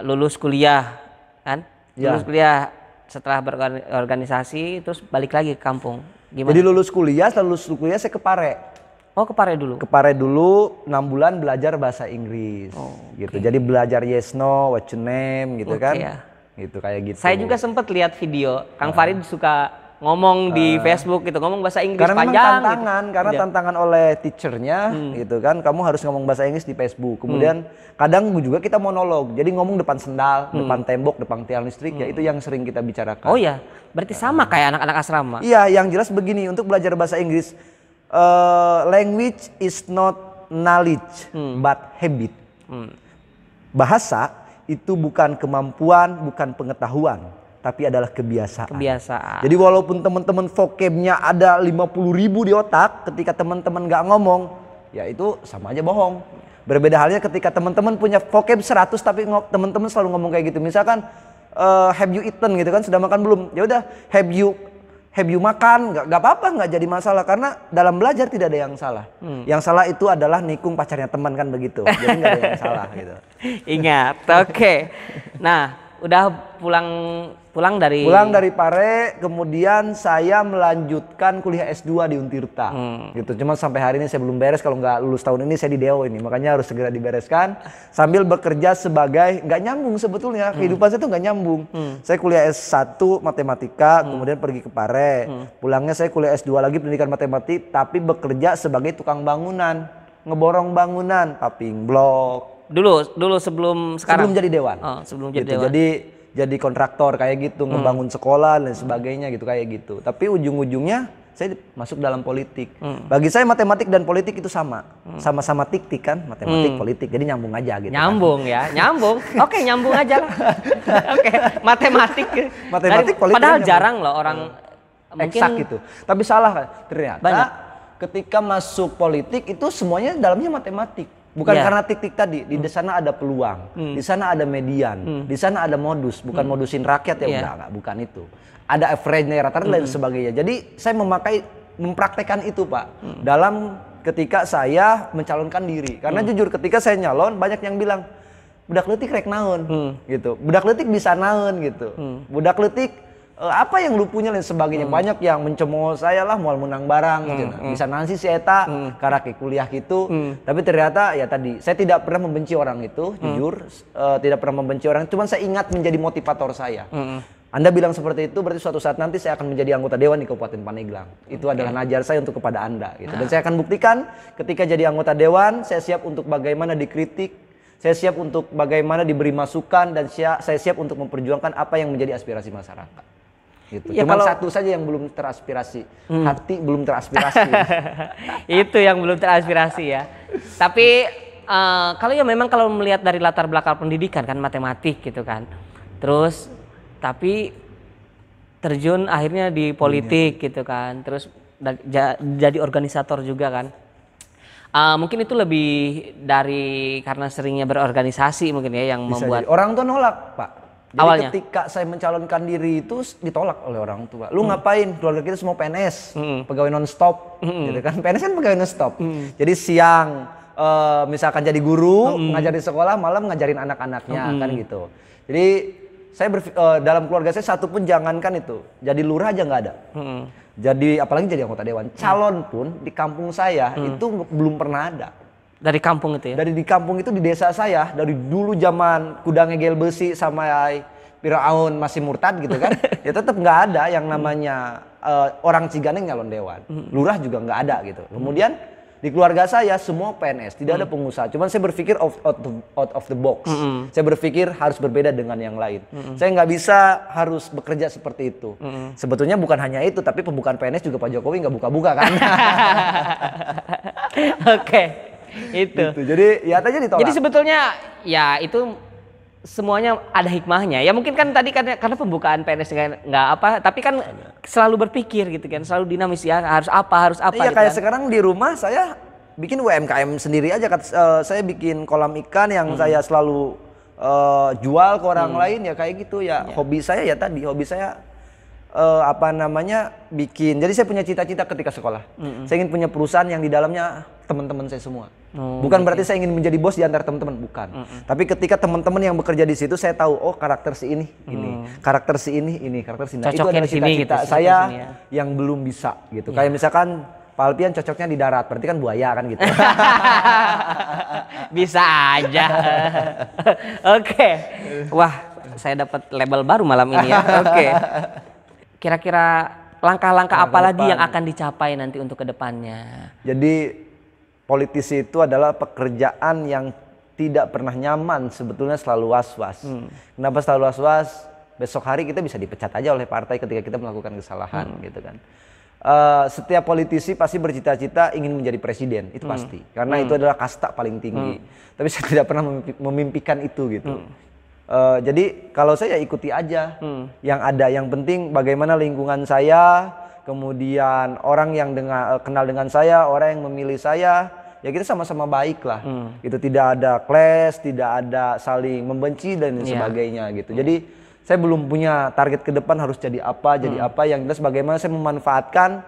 [SPEAKER 1] lulus kuliah kan? Lulus kuliah setelah berorganisasi terus balik lagi ke kampung. Gimana?
[SPEAKER 2] Jadi lulus kuliah saya ke Pare.
[SPEAKER 1] Oh, ke Pare dulu.
[SPEAKER 2] Ke Pare dulu 6 bulan belajar bahasa Inggris. Gitu. Jadi belajar yes no, what your name gitu kan. Gitu kayak gitu.
[SPEAKER 1] Saya juga sempat lihat video Kang Farid suka ngomong di Facebook gitu, ngomong bahasa Inggris
[SPEAKER 2] karena
[SPEAKER 1] panjang
[SPEAKER 2] tantangan,
[SPEAKER 1] gitu.
[SPEAKER 2] Karena tantangan oleh teachernya gitu kan, kamu harus ngomong bahasa Inggris di Facebook. Kemudian kadang juga kita monolog, jadi ngomong depan sendal, depan tembok, depan tiang listrik, ya itu yang sering kita bicarakan.
[SPEAKER 1] Oh ya, berarti sama kayak anak-anak asrama.
[SPEAKER 2] Iya, yang jelas begini, untuk belajar bahasa Inggris, language is not knowledge but habit. Bahasa itu bukan kemampuan, bukan pengetahuan, tapi adalah kebiasaan. Jadi walaupun teman-teman vocabnya ada 50.000 di otak, ketika teman-teman nggak ngomong, ya itu sama aja bohong. Berbeda halnya ketika teman-teman punya vocab 100 tapi teman-teman selalu ngomong kayak gitu. Misalkan have you eaten gitu kan, sudah makan belum? Ya udah have you makan, nggak apa-apa, nggak jadi masalah karena dalam belajar tidak ada yang salah. Yang salah itu adalah nikung pacarnya teman kan begitu. Jadi nggak ada yang salah gitu.
[SPEAKER 1] Ingat, oke. Nah, udah pulang dari
[SPEAKER 2] Pare, kemudian saya melanjutkan kuliah S2 di Untirta. Gitu. Cuma sampai hari ini saya belum beres, kalau nggak lulus tahun ini saya di DO ini. Makanya harus segera dibereskan sambil bekerja sebagai, nggak nyambung sebetulnya. Kehidupan saya tuh nggak nyambung. Saya kuliah S1 matematika, kemudian pergi ke Pare. Pulangnya saya kuliah S2 lagi pendidikan matematik, tapi bekerja sebagai tukang bangunan, ngeborong bangunan, paving block.
[SPEAKER 1] Dulu sebelum sekarang?
[SPEAKER 2] Sebelum jadi dewan.
[SPEAKER 1] Sebelum jadi
[SPEAKER 2] gitu.
[SPEAKER 1] dewan.
[SPEAKER 2] Jadi kontraktor kayak gitu, ngebangun sekolah dan sebagainya gitu kayak gitu. Tapi ujung-ujungnya saya masuk dalam politik. Bagi saya matematik dan politik itu sama. Sama-sama tik-tik kan, matematik, politik. Jadi nyambung aja gitu.
[SPEAKER 1] Nyambung kan? Ya, nyambung. Oke, nyambung aja lah. Oke, matematik, politik. Padahal jarang loh orang
[SPEAKER 2] eksak gitu. Tapi salah kan, ternyata banyak. Ketika masuk politik itu semuanya dalamnya matematik. Bukan karena tik-tik tadi, di sana ada peluang, di sana ada median, di sana ada modus, bukan modusin rakyat ya enggak, bukan itu. Ada average-nya, rata-rata dan sebagainya. Jadi saya mempraktekkan itu Pak, dalam ketika saya mencalonkan diri. Karena jujur ketika saya nyalon banyak yang bilang, budak leutik rek naon gitu. Budak leutik bisa naon gitu. Budak leutik apa yang lu punya dan sebagainya. Banyak yang mencemooh saya lah, mau menang barang gitu. Bisa nanti si eta karena ke kuliah gitu. Tapi ternyata ya tadi saya tidak pernah membenci orang itu, jujur tidak pernah membenci orang. Cuman saya ingat menjadi motivator saya. Anda bilang seperti itu berarti suatu saat nanti saya akan menjadi anggota dewan di Kabupaten Pandeglang. Itu adalah najar saya untuk kepada Anda gitu. Dan saya akan buktikan ketika jadi anggota dewan, saya siap untuk bagaimana dikritik, saya siap untuk bagaimana diberi masukan, dan saya siap untuk memperjuangkan apa yang menjadi aspirasi masyarakat. Gitu.
[SPEAKER 1] Ya,
[SPEAKER 2] cuma satu saja yang belum teraspirasi, hati belum teraspirasi.
[SPEAKER 1] Itu yang belum teraspirasi ya. Tapi kalau ya memang kalau melihat dari latar belakang pendidikan kan matematik gitu kan. Terus tapi terjun akhirnya di politik gitu kan, terus jadi organisator juga kan. Mungkin itu lebih dari karena seringnya berorganisasi mungkin ya yang
[SPEAKER 2] bisa
[SPEAKER 1] membuat
[SPEAKER 2] jadi. Orang tua nolak, Pak. Jadi
[SPEAKER 1] awalnya
[SPEAKER 2] ketika saya mencalonkan diri itu ditolak oleh orang tua. Lu ngapain? Keluarga kita semua PNS, pegawai non-stop, gitu kan? PNS kan pegawai non-stop. Jadi siang misalkan jadi guru, ngajar di sekolah, malam ngajarin anak-anaknya kan gitu. Jadi saya dalam keluarga saya satu pun jangankan itu, jadi lurah aja nggak ada. Jadi apalagi jadi anggota dewan, calon pun di kampung saya itu belum pernah ada.
[SPEAKER 1] Dari kampung itu ya?
[SPEAKER 2] Dari di kampung itu di desa saya, dari dulu zaman kuda ngegel besi sampai Firaun masih murtad gitu kan, ya tetap nggak ada yang namanya orang Ciganeng nyalon dewan. Lurah juga nggak ada gitu. Kemudian di keluarga saya semua PNS, tidak ada pengusaha. Cuman saya berpikir out of the box. Saya berpikir harus berbeda dengan yang lain. Saya nggak bisa harus bekerja seperti itu. Sebetulnya bukan hanya itu, tapi pembukaan PNS juga Pak Jokowi nggak buka-buka kan.
[SPEAKER 1] Oke, itu.
[SPEAKER 2] Gitu. Jadi ya aja ditolak.
[SPEAKER 1] Jadi sebetulnya ya itu semuanya ada hikmahnya. Ya mungkin kan tadi karena pembukaan PNS nggak apa, tapi kan selalu berpikir gitu kan, selalu dinamis ya, harus apa
[SPEAKER 2] Iya
[SPEAKER 1] gitu
[SPEAKER 2] kayak
[SPEAKER 1] kan.
[SPEAKER 2] sekarang di rumah saya bikin UMKM sendiri aja. Saya bikin kolam ikan yang saya selalu jual ke orang lain ya kayak gitu ya. Hobi saya ya tadi, hobi saya bikin. Jadi saya punya cita-cita ketika sekolah. Saya ingin punya perusahaan yang di dalamnya teman-teman saya semua. Bukan berarti saya ingin menjadi bos di antara teman-teman, bukan. Tapi ketika teman-teman yang bekerja di situ saya tahu, oh karakter si ini, karakter si ini, karakter si ini. Nah, itu adalah cita-cita gitu, saya yang belum bisa gitu. Kayak misalkan Pak Alpian cocoknya di darat, berarti kan buaya kan gitu.
[SPEAKER 1] Bisa aja. Oke. Wah, saya dapat label baru malam ini ya. Oke. Kira-kira langkah-langkah apa lagi yang akan dicapai nanti untuk kedepannya?
[SPEAKER 2] Jadi politisi itu adalah pekerjaan yang tidak pernah nyaman, sebetulnya selalu was-was. Kenapa selalu was-was? Besok hari kita bisa dipecat aja oleh partai ketika kita melakukan kesalahan gitu kan. Setiap politisi pasti bercita-cita ingin menjadi presiden, itu pasti. Karena itu adalah kasta paling tinggi. Tapi saya tidak pernah memimpikan itu gitu. Jadi kalau saya ikuti aja yang ada. Yang penting bagaimana lingkungan saya, kemudian orang yang kenal dengan saya, orang yang memilih saya, ya kita sama-sama baik lah. Gitu, tidak ada clash, tidak ada saling membenci dan sebagainya gitu. Jadi saya belum punya target ke depan harus jadi apa, yang jelas bagaimana saya memanfaatkan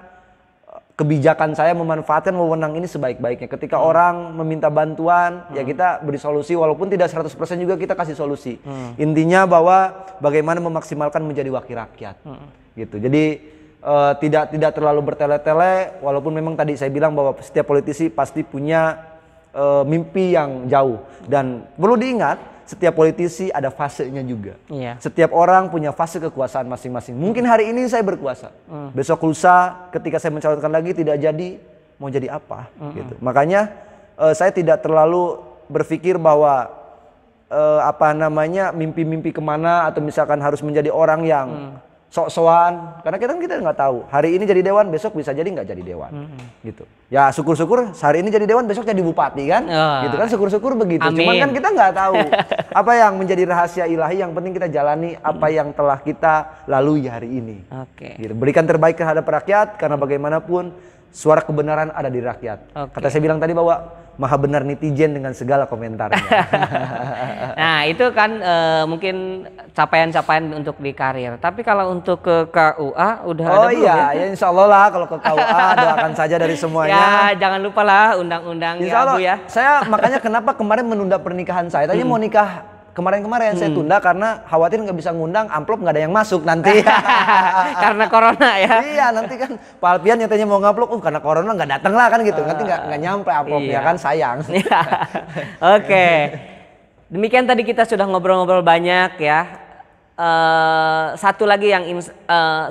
[SPEAKER 2] kebijakan saya, memanfaatkan wewenang ini sebaik-baiknya. Ketika orang meminta bantuan, ya kita beri solusi, walaupun tidak 100% juga kita kasih solusi. Intinya bahwa bagaimana memaksimalkan menjadi wakil rakyat. Gitu. Jadi tidak terlalu bertele-tele, walaupun memang tadi saya bilang bahwa setiap politisi pasti punya mimpi yang jauh. Dan perlu diingat, setiap politisi ada fasenya juga. Setiap orang punya fase kekuasaan masing-masing. Mungkin hari ini saya berkuasa, besok lusa ketika saya mencalonkan lagi tidak jadi, mau jadi apa? Gitu. Makanya saya tidak terlalu berpikir bahwa mimpi-mimpi kemana, atau misalkan harus menjadi orang yang sok-sokan, karena kita nggak tahu hari ini jadi dewan, besok bisa jadi nggak jadi dewan. Gitu ya, syukur-syukur hari ini jadi dewan, besok jadi bupati kan. Gitu kan, syukur-syukur begitu.
[SPEAKER 1] Amin.
[SPEAKER 2] Cuman kan kita nggak tahu apa yang menjadi rahasia ilahi. Yang penting kita jalani apa yang telah kita lalui hari ini. Gitu. Berikan terbaik terhadap rakyat, karena bagaimanapun suara kebenaran ada di rakyat. Kata saya bilang tadi bahwa maha benar netizen dengan segala komentarnya.
[SPEAKER 1] Nah itu kan mungkin capaian-capaian untuk di karir. Tapi kalau untuk ke KUA udah ada belum ya?
[SPEAKER 2] Ya insya Allah lah kalau ke KUA doakan saja dari semuanya.
[SPEAKER 1] Ya jangan lupa lah undang-undang ya Bu ya.
[SPEAKER 2] Saya makanya kenapa kemarin menunda pernikahan saya. Tadinya mau nikah kemarin-kemarin saya tunda karena khawatir nggak bisa ngundang, amplop nggak ada yang masuk nanti.
[SPEAKER 1] Karena corona ya.
[SPEAKER 2] Iya, nanti kan Pak Alpian nyatanya mau ngamplop, karena corona nggak datang lah kan gitu. Nanti nggak nyampe amplopnya kan, sayang.
[SPEAKER 1] Oke. Demikian tadi kita sudah ngobrol-ngobrol banyak ya. Satu lagi yang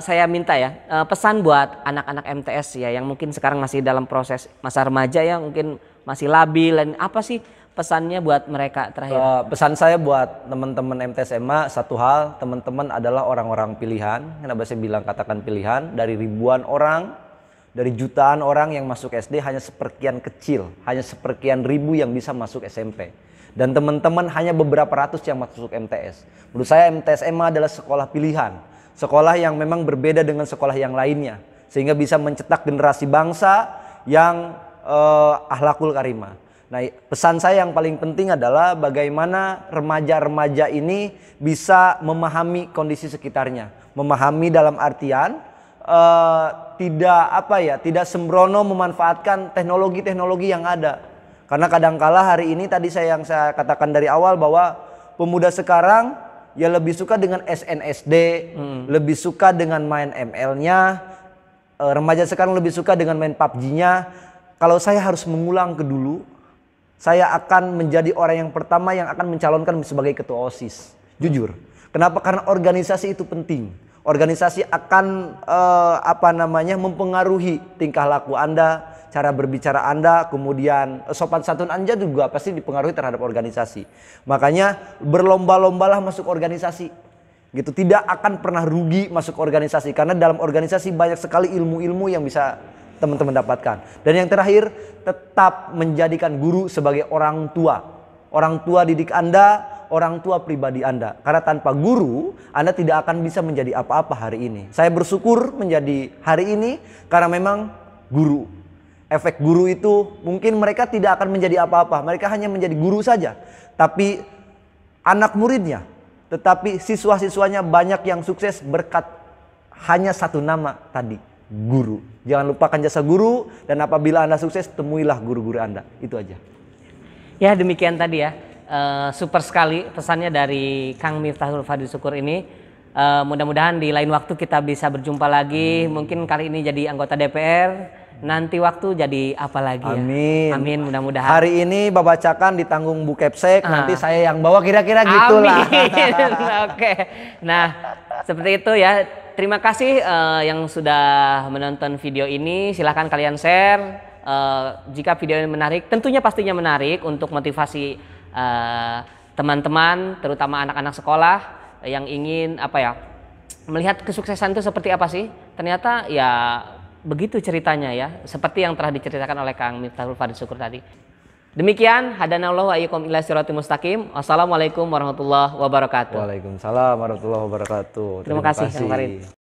[SPEAKER 1] saya minta ya, pesan buat anak-anak MTS ya yang mungkin sekarang masih dalam proses masa remaja ya, mungkin masih labil, dan apa sih pesannya buat mereka terakhir?
[SPEAKER 2] Pesan saya buat teman-teman MTS SMA satu hal, teman-teman adalah orang-orang pilihan. Kenapa saya bilang katakan pilihan? Dari ribuan orang, dari jutaan orang yang masuk SD, hanya seperkian kecil, hanya seperkian ribu yang bisa masuk SMP. Dan teman-teman hanya beberapa ratus yang masuk MTS. Menurut saya MTS SMA adalah sekolah pilihan. Sekolah yang memang berbeda dengan sekolah yang lainnya. Sehingga bisa mencetak generasi bangsa yang akhlakul karimah. Nah, pesan saya yang paling penting adalah bagaimana remaja-remaja ini bisa memahami kondisi sekitarnya. Memahami dalam artian tidak sembrono memanfaatkan teknologi-teknologi yang ada. Karena kadangkala hari ini tadi yang saya katakan dari awal bahwa pemuda sekarang ya lebih suka dengan SNSD, lebih suka dengan main ML-nya, remaja sekarang lebih suka dengan main PUBG-nya. Kalau saya harus mengulang ke dulu, saya akan menjadi orang yang pertama yang akan mencalonkan sebagai ketua OSIS. Jujur. Kenapa? Karena organisasi itu penting. Organisasi akan mempengaruhi tingkah laku Anda, cara berbicara Anda, kemudian sopan santun Anda juga pasti dipengaruhi terhadap organisasi. Makanya berlomba-lombalah masuk organisasi. Gitu, tidak akan pernah rugi masuk organisasi karena dalam organisasi banyak sekali ilmu-ilmu yang bisa teman-teman dapatkan. Dan yang terakhir, tetap menjadikan guru sebagai orang tua. Orang tua didik Anda, orang tua pribadi Anda. Karena tanpa guru, Anda tidak akan bisa menjadi apa-apa hari ini. Saya bersyukur menjadi hari ini karena memang guru. Efek guru itu mungkin mereka tidak akan menjadi apa-apa. Mereka hanya menjadi guru saja. Tapi anak muridnya, tetapi siswa-siswanya banyak yang sukses berkat hanya satu nama tadi, guru. Jangan lupakan jasa guru, dan apabila Anda sukses, temuilah guru-guru Anda. Itu aja.
[SPEAKER 1] Ya, demikian tadi ya. Super sekali pesannya dari Kang Miftahul Fadil Syukur ini. Mudah-mudahan di lain waktu kita bisa berjumpa lagi. Mungkin kali ini jadi anggota DPR. Nanti waktu jadi apa lagi ya?
[SPEAKER 2] Amin.
[SPEAKER 1] Amin, mudah-mudahan.
[SPEAKER 2] Hari ini babacakan ditanggung Bu Kepsek, nanti saya yang bawa kira-kira gitulah.
[SPEAKER 1] Amin. Oke. Nah, seperti itu ya. Terima kasih yang sudah menonton video ini. Silahkan kalian share. Jika video ini menarik, tentunya pastinya menarik untuk motivasi teman-teman, terutama anak-anak sekolah yang ingin melihat kesuksesan itu seperti apa sih. Ternyata ya begitu ceritanya ya, seperti yang telah diceritakan oleh Kang Miftahul Fadil Syukur tadi. Demikian, hadanallahu wa iyyakum ila siratal mustaqim. Wassalamualaikum warahmatullahi wabarakatuh.
[SPEAKER 2] Waalaikumsalam warahmatullahi wabarakatuh.
[SPEAKER 1] Terima kasih Kang Farid.